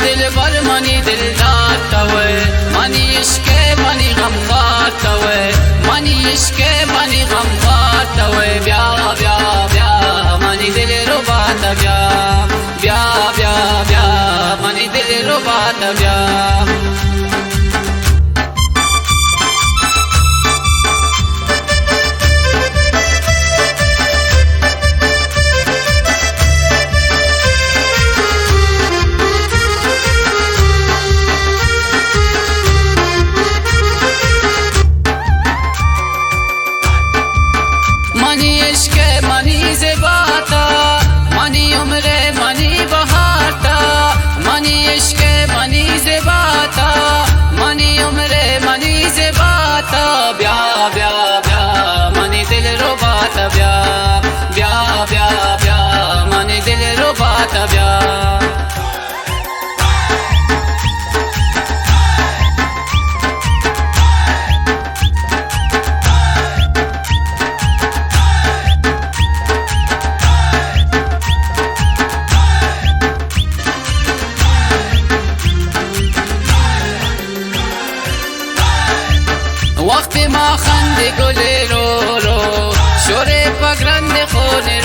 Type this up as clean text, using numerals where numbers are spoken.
दिल बर मनी दिलदार तवे मनी इश्क मनी गमखार तवे मनी इश्क मनी गमखार तवे ब्या ब्या ब्या मनी दिल रुबा तब्या ब्या ब्या ब्या मनी दिल रुबा तब्या मनी इश्क मनी ज़िबाता मनी उम्र मनी बहाता मनी इश्क मनी ज़िबाता मनी उम्र मनी ज़िबाता ब्या ब्या ब्या मनी दिल रुबाता ब्या ब्या ब्या ब्या मनी दिल रुबाता ब्या وقت ما خند گل رو رو شور پگرند خون